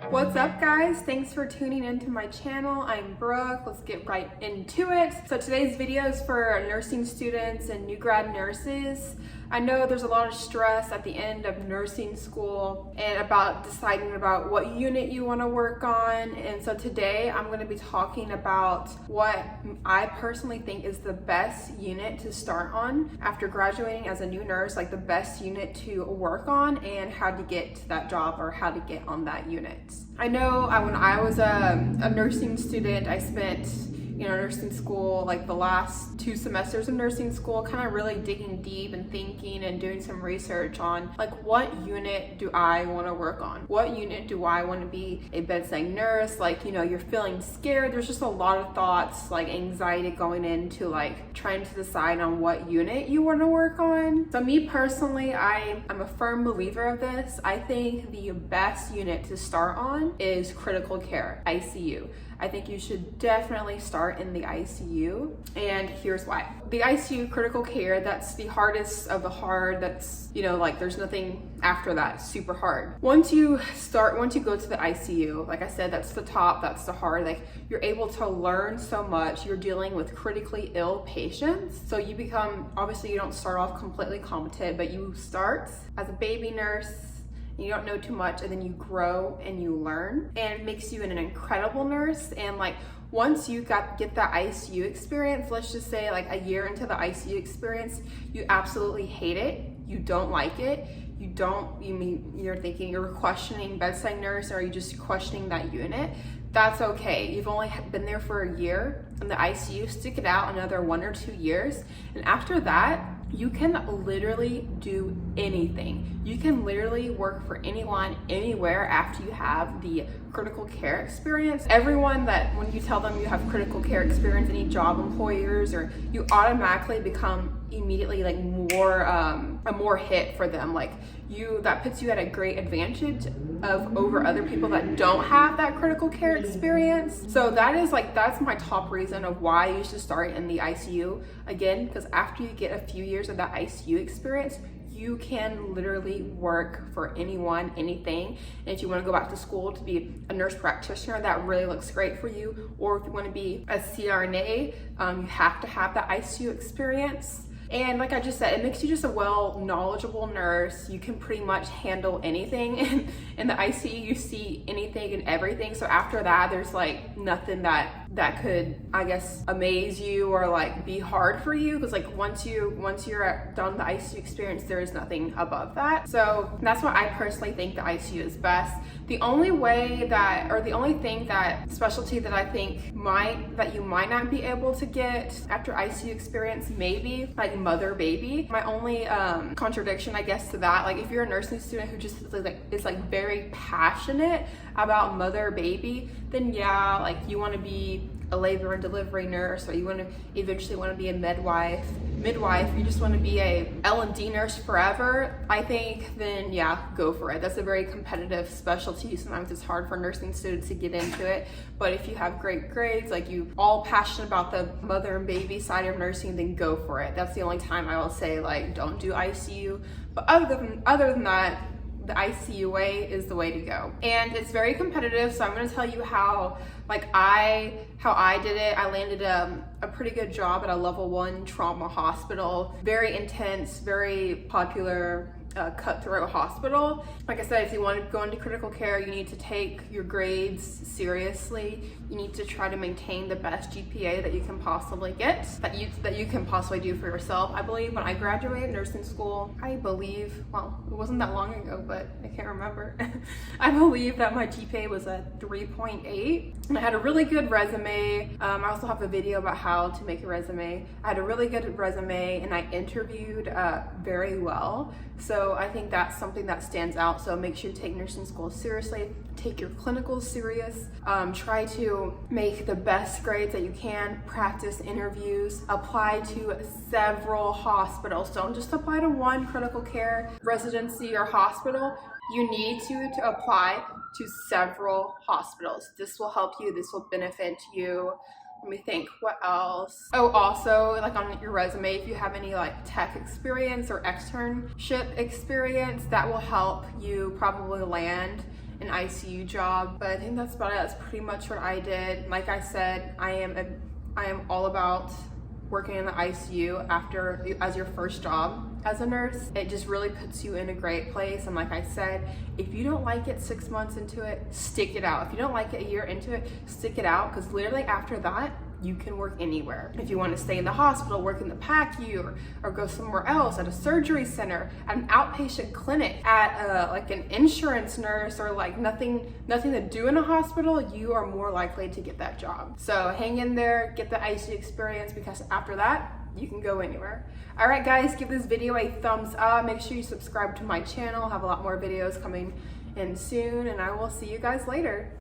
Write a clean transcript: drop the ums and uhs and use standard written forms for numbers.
What's up, guys? Thanks for tuning into my channel. I'm Brooke. Let's get right into it. So today's video is for nursing students and new grad nurses. I know there's a lot of stress at the end of nursing school and about deciding about what unit you want to work on. And so today I'm going to be talking about what I personally think is the best unit to start on after graduating as a new nurse, like the best unit to work on and how to get to that job or how to get on that unit. I know when I was a nursing student, I spent nursing school, like the last 2 semesters of nursing school, kind of really digging deep and thinking and doing some research on like what unit do I want to work on? What unit do I want to be a bedside nurse? Like, you're feeling scared. There's just a lot of thoughts, like anxiety going into like trying to decide on what unit you want to work on. So me personally, I'm a firm believer of this. I think the best unit to start on is critical care, ICU. I think you should definitely start in the ICU, and here's why. The ICU, critical care, that's the hardest of the hard. That's, like there's nothing after that super hard. Once you go to the ICU, like I said, that's the top, that's the hard. Like you're able to learn so much. You're dealing with critically ill patients. So you become, obviously you don't start off completely competent, but you start as a baby nurse. You don't know too much, and then you grow and you learn, and it makes you an incredible nurse. And like once you get that ICU experience, let's just say like a year into the ICU experience, you absolutely hate it, you don't like it, you're thinking you're questioning bedside nurse, or are you just questioning that unit? That's okay. You've only been there for a year in the ICU. Stick it out another 1 or 2 years, and after that you can literally do anything. You can literally work for anyone, anywhere after you have the critical care experience. Everyone that when you tell them you have critical care experience, any job employers, or you automatically become immediately like a more hit for them. Like that puts you at a great advantage over other people that don't have that critical care experience. So that's my top reason of why you should start in the ICU. Again, because after you get a few years of that ICU experience, you can literally work for anyone, anything. And if you want to go back to school to be a nurse practitioner, that really looks great for you. Or if you want to be a CRNA, you have to have that ICU experience. And like I just said, it makes you just a knowledgeable nurse. You can pretty much handle anything. In the ICU, you see anything and everything. So after that, there's like nothing that could, I guess, amaze you or like be hard for you. Because like once you're done the ICU experience, there is nothing above that. So that's why I personally think the ICU is best. The only specialty that I think that you might not be able to get after ICU experience, maybe like mother baby. My only contradiction, I guess, to that, like if you're a nursing student who just is very passionate about mother baby, then yeah, like you want to be a labor and delivery nurse, or you eventually want to be a midwife, you just want to be a L&D nurse forever, I think, then yeah, go for it. That's a very competitive specialty. Sometimes it's hard for nursing students to get into it, but if you have great grades, like you all passionate about the mother and baby side of nursing, then go for it. That's the only time I will say like don't do ICU, but other than that, the ICU way is the way to go. And it's very competitive, so I'm going to tell you how I did it. I landed a pretty good job at a level 1 trauma hospital. Very intense, very popular, cutthroat hospital. Like I said, if you want to go into critical care, you need to take your grades seriously. You need to try to maintain the best GPA that you can possibly get, that you can possibly do for yourself. I believe when I graduated nursing school, it wasn't that long ago, but I can't remember. I believe that my GPA was a 3.8, and I had a really good resume. I also have a video about how to make a resume. I had a really good resume, and I interviewed very well. So I think that's something that stands out. So make sure you take nursing school seriously, take your clinicals serious, try to make the best grades that you can, practice interviews, apply to several hospitals. Don't just apply to one critical care residency or hospital. You need to apply to several hospitals. This will help you, this will benefit you. Let me think, what else? Oh, also, like on your resume, if you have any like tech experience or externship experience, that will help you probably land an ICU job. But I think that's about it. That's pretty much what I did. Like I said, I am all about working in the ICU as your first job as a nurse. It just really puts you in a great place. And like I said, if you don't like it 6 months into it, stick it out. If you don't like it a year into it, stick it out, because literally after that, you can work anywhere. If you want to stay in the hospital, work in the PACU, or go somewhere else, at a surgery center, at an outpatient clinic, at like an insurance nurse, or like nothing to do in a hospital, you are more likely to get that job. So hang in there, get the ICU experience, because after that, you can go anywhere. All right, guys, give this video a thumbs up. Make sure you subscribe to my channel. I have a lot more videos coming in soon, and I will see you guys later.